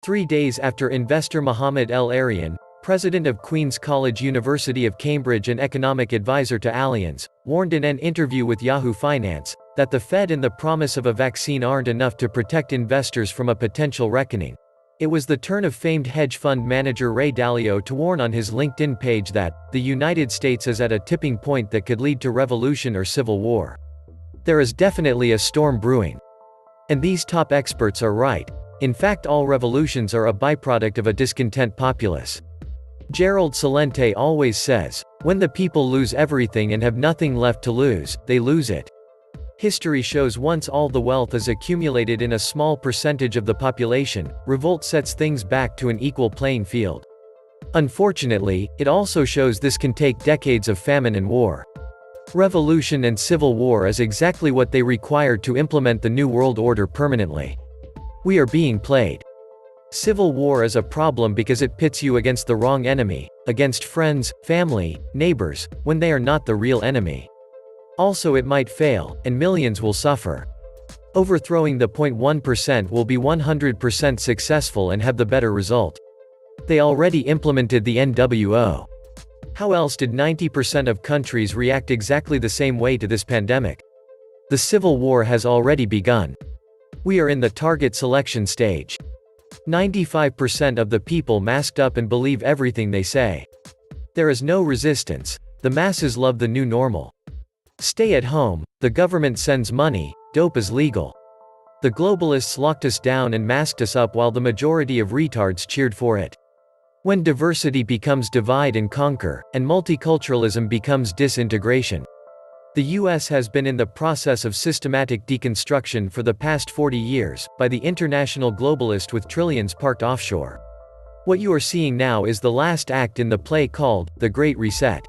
3 days after investor Mohammed El Arian, president of Queen's College University of Cambridge and economic advisor to Allianz, warned in an interview with Yahoo Finance, that the Fed and the promise of a vaccine aren't enough to protect investors from a potential reckoning. It was the turn of famed hedge fund manager Ray Dalio to warn on his LinkedIn page that, the United States is at a tipping point that could lead to revolution or civil war. There is definitely a storm brewing. And these top experts are right. In fact, all revolutions are a byproduct of a discontent populace. Gerald Celente always says, when the people lose everything and have nothing left to lose, they lose it. History shows once all the wealth is accumulated in a small percentage of the population, revolt sets things back to an equal playing field. Unfortunately, it also shows this can take decades of famine and war. Revolution and civil war is exactly what they require to implement the New World Order permanently. We are being played. Civil war is a problem because it pits you against the wrong enemy, against friends, family, neighbors, when they are not the real enemy. Also, it might fail, and millions will suffer. Overthrowing the 0.1% will be 100% successful and have the better result. They already implemented the NWO. How else did 90% of countries react exactly the same way to this pandemic? The civil war has already begun. We are in the target selection stage. 95% of the people masked up and believe everything they say. There is no resistance. The masses love the new normal. Stay at home, the government sends money, dope is legal. The globalists locked us down and masked us up while the majority of retards cheered for it. When diversity becomes divide and conquer, and multiculturalism becomes disintegration. The US has been in the process of systematic deconstruction for the past 40 years, by the international globalist with trillions parked offshore. What you are seeing now is the last act in the play called, The Great Reset.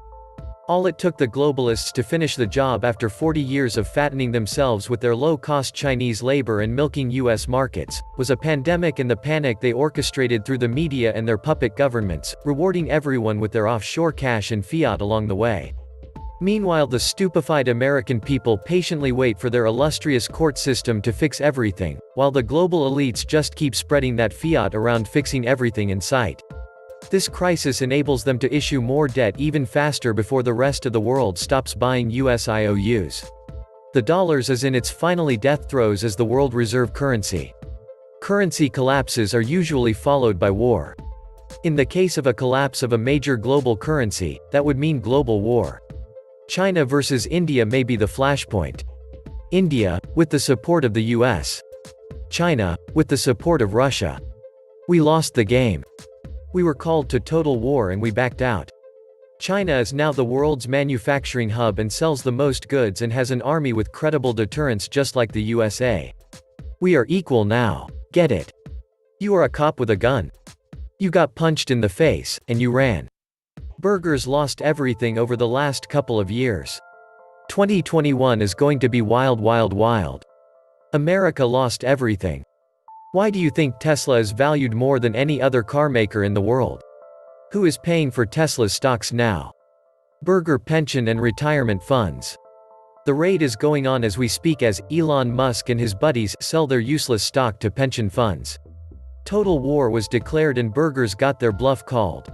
All it took the globalists to finish the job after 40 years of fattening themselves with their low-cost Chinese labor and milking US markets, was a pandemic and the panic they orchestrated through the media and their puppet governments, rewarding everyone with their offshore cash and fiat along the way. Meanwhile, the stupefied American people patiently wait for their illustrious court system to fix everything, while the global elites just keep spreading that fiat around, fixing everything in sight. This crisis enables them to issue more debt even faster before the rest of the world stops buying US IOUs. The dollar is in its finally death throes as the world reserve currency. Currency collapses are usually followed by war. In the case of a collapse of a major global currency, that would mean global war. China versus India may be the flashpoint. India, with the support of the US. China, with the support of Russia. We lost the game. We were called to total war and we backed out. China is now the world's manufacturing hub and sells the most goods and has an army with credible deterrence just like the USA. We are equal now. Get it? You are a cop with a gun. You got punched in the face, and you ran. Burgers lost everything over the last couple of years. 2021 is going to be wild, wild, wild. America lost everything. Why do you think Tesla is valued more than any other car maker in the world? Who is paying for Tesla's stocks now? Burger pension and retirement funds. The raid is going on as we speak as Elon Musk and his buddies sell their useless stock to pension funds. Total war was declared and burgers got their bluff called.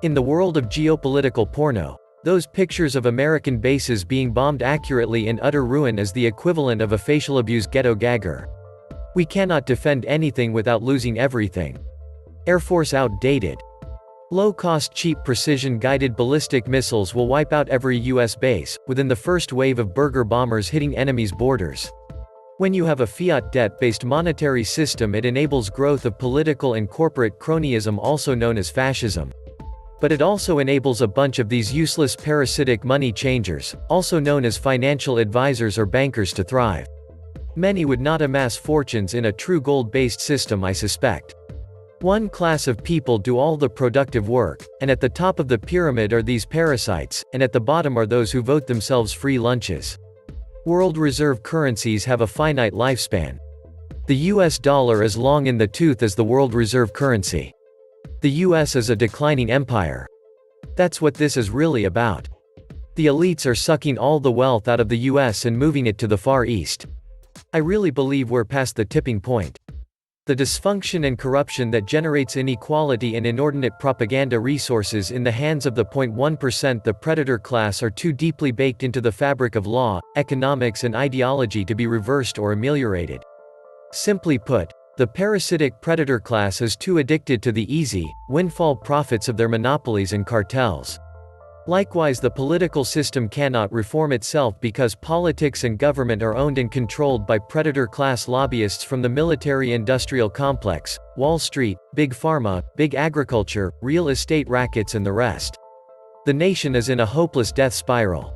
In the world of geopolitical porno, those pictures of American bases being bombed accurately in utter ruin is the equivalent of a facial abuse ghetto gagger. We cannot defend anything without losing everything. Air Force outdated. Low-cost cheap precision-guided ballistic missiles will wipe out every US base, within the first wave of burger bombers hitting enemies' borders. When you have a fiat debt-based monetary system, it enables growth of political and corporate cronyism, also known as fascism. But it also enables a bunch of these useless parasitic money changers, also known as financial advisors or bankers, to thrive. Many would not amass fortunes in a true gold-based system, I suspect. One class of people do all the productive work, and at the top of the pyramid are these parasites, and at the bottom are those who vote themselves free lunches. World reserve currencies have a finite lifespan. The US dollar is long in the tooth as the world reserve currency. The US is a declining empire. That's what this is really about. The elites are sucking all the wealth out of the US and moving it to the Far East. I really believe we're past the tipping point. The dysfunction and corruption that generates inequality and inordinate propaganda resources in the hands of the 0.1%, the predator class, are too deeply baked into the fabric of law, economics and ideology to be reversed or ameliorated. Simply put, the parasitic predator class is too addicted to the easy, windfall profits of their monopolies and cartels. Likewise, the political system cannot reform itself because politics and government are owned and controlled by predator-class lobbyists from the military-industrial complex, Wall Street, Big Pharma, Big Agriculture, real estate rackets and the rest. The nation is in a hopeless death spiral.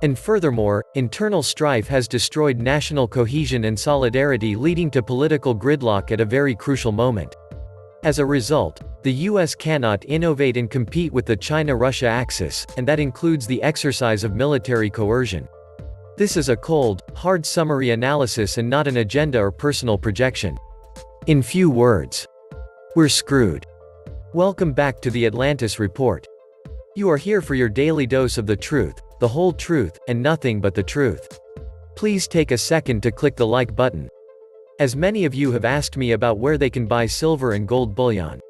And furthermore, internal strife has destroyed national cohesion and solidarity, leading to political gridlock at a very crucial moment. As a result, the US cannot innovate and compete with the China-Russia axis, and that includes the exercise of military coercion. This is a cold, hard summary analysis and not an agenda or personal projection. In few words, we're screwed. Welcome back to the Atlantis Report. You are here for your daily dose of the truth, the whole truth, and nothing but the truth. Please take a second to click the like button. As many of you have asked me about where they can buy silver and gold bullion.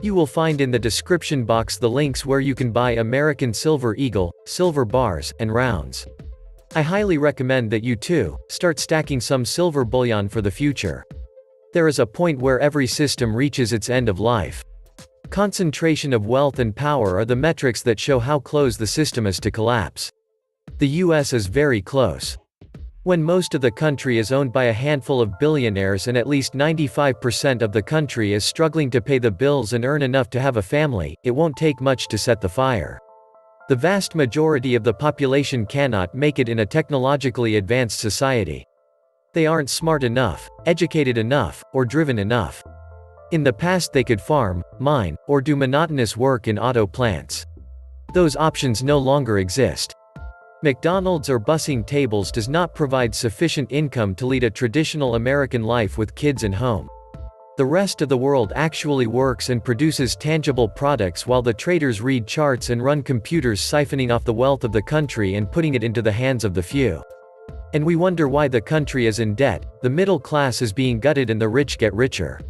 You will find in the description box the links where you can buy American Silver Eagle, silver bars, and rounds. I highly recommend that you too, start stacking some silver bullion for the future. There is a point where every system reaches its end of life. Concentration of wealth and power are the metrics that show how close the system is to collapse. The US is very close. When most of the country is owned by a handful of billionaires and at least 95% of the country is struggling to pay the bills and earn enough to have a family, it won't take much to set the fire. The vast majority of the population cannot make it in a technologically advanced society. They aren't smart enough, educated enough, or driven enough. In the past they could farm, mine, or do monotonous work in auto plants. Those options no longer exist. McDonald's or bussing tables does not provide sufficient income to lead a traditional American life with kids and home. The rest of the world actually works and produces tangible products while the traders read charts and run computers, siphoning off the wealth of the country and putting it into the hands of the few. And we wonder why the country is in debt, the middle class is being gutted and the rich get richer.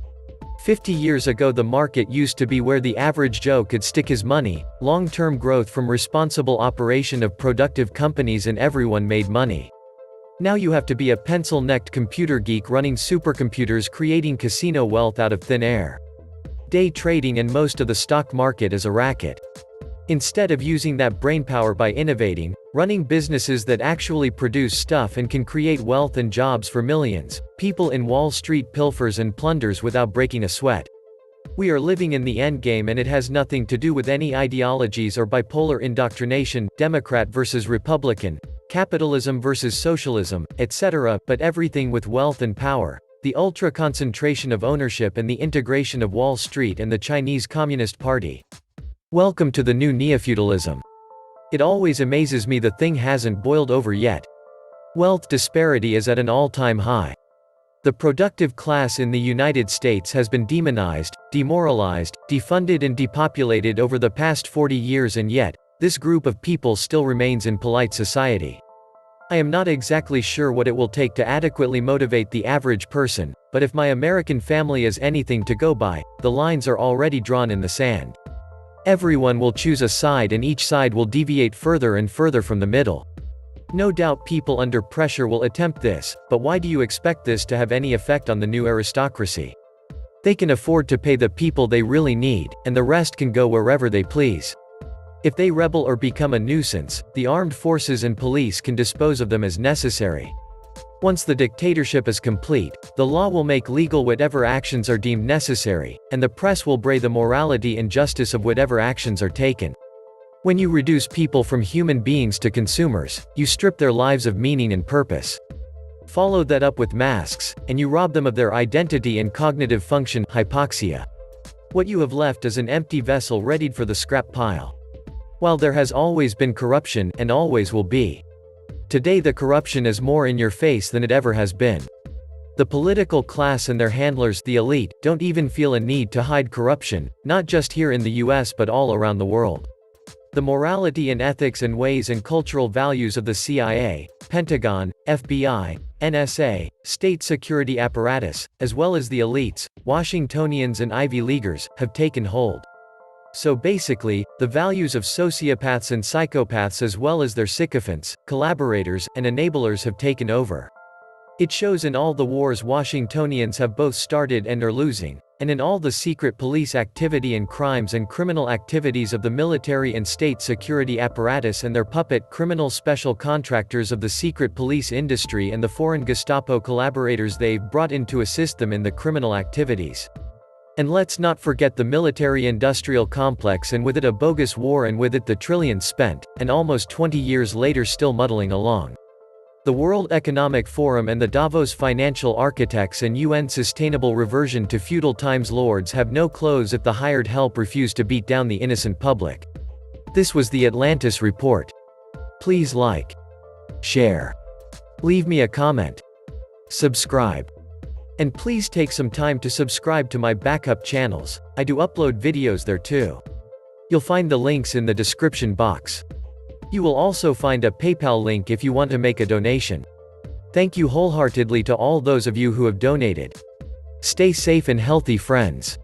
50 years ago the market used to be where the average Joe could stick his money, long-term growth from responsible operation of productive companies, and everyone made money. Now you have to be a pencil-necked computer geek running supercomputers, creating casino wealth out of thin air. Day trading and most of the stock market is a racket. Instead of using that brainpower by innovating, running businesses that actually produce stuff and can create wealth and jobs for millions, people in Wall Street pilfers and plunders without breaking a sweat. We are living in the endgame, and it has nothing to do with any ideologies or bipolar indoctrination, Democrat versus Republican, capitalism versus socialism, etc., but everything with wealth and power, the ultra-concentration of ownership and the integration of Wall Street and the Chinese Communist Party. Welcome to the new neofeudalism. It always amazes me the thing hasn't boiled over yet. Wealth disparity is at an all-time high. The productive class in the United States has been demonized, demoralized, defunded and depopulated over the past 40 years, and yet, this group of people still remains in polite society. I am not exactly sure what it will take to adequately motivate the average person, but if my American family is anything to go by, the lines are already drawn in the sand. Everyone will choose a side and each side will deviate further and further from the middle. No doubt people under pressure will attempt this, but why do you expect this to have any effect on the new aristocracy? They can afford to pay the people they really need, and the rest can go wherever they please. If they rebel or become a nuisance, the armed forces and police can dispose of them as necessary. Once the dictatorship is complete, the law will make legal whatever actions are deemed necessary, and the press will bray the morality and justice of whatever actions are taken. When you reduce people from human beings to consumers, you strip their lives of meaning and purpose. Follow that up with masks, and you rob them of their identity and cognitive function, hypoxia. What you have left is an empty vessel readied for the scrap pile. While there has always been corruption, and always will be, today the corruption is more in your face than it ever has been. The political class and their handlers, the elite, don't even feel a need to hide corruption, not just here in the US but all around the world. The morality and ethics and ways and cultural values of the CIA, Pentagon, FBI, NSA, state security apparatus, as well as the elites, Washingtonians and Ivy Leaguers, have taken hold. So basically, the values of sociopaths and psychopaths as well as their sycophants, collaborators, and enablers have taken over. It shows in all the wars Washingtonians have both started and are losing, and in all the secret police activity and crimes and criminal activities of the military and state security apparatus and their puppet criminal special contractors of the secret police industry and the foreign Gestapo collaborators they've brought in to assist them in the criminal activities. And let's not forget the military-industrial complex and with it a bogus war and with it the trillions spent, and almost 20 years later still muddling along. The World Economic Forum and the Davos financial architects and UN sustainable reversion to feudal times lords have no clothes if the hired help refuse to beat down the innocent public. This was the Atlantis report. Please like, share, leave me a comment, subscribe. And please take some time to subscribe to my backup channels. I do upload videos there too. You'll find the links in the description box. You will also find a PayPal link if you want to make a donation. Thank you wholeheartedly to all those of you who have donated. Stay safe and healthy, friends.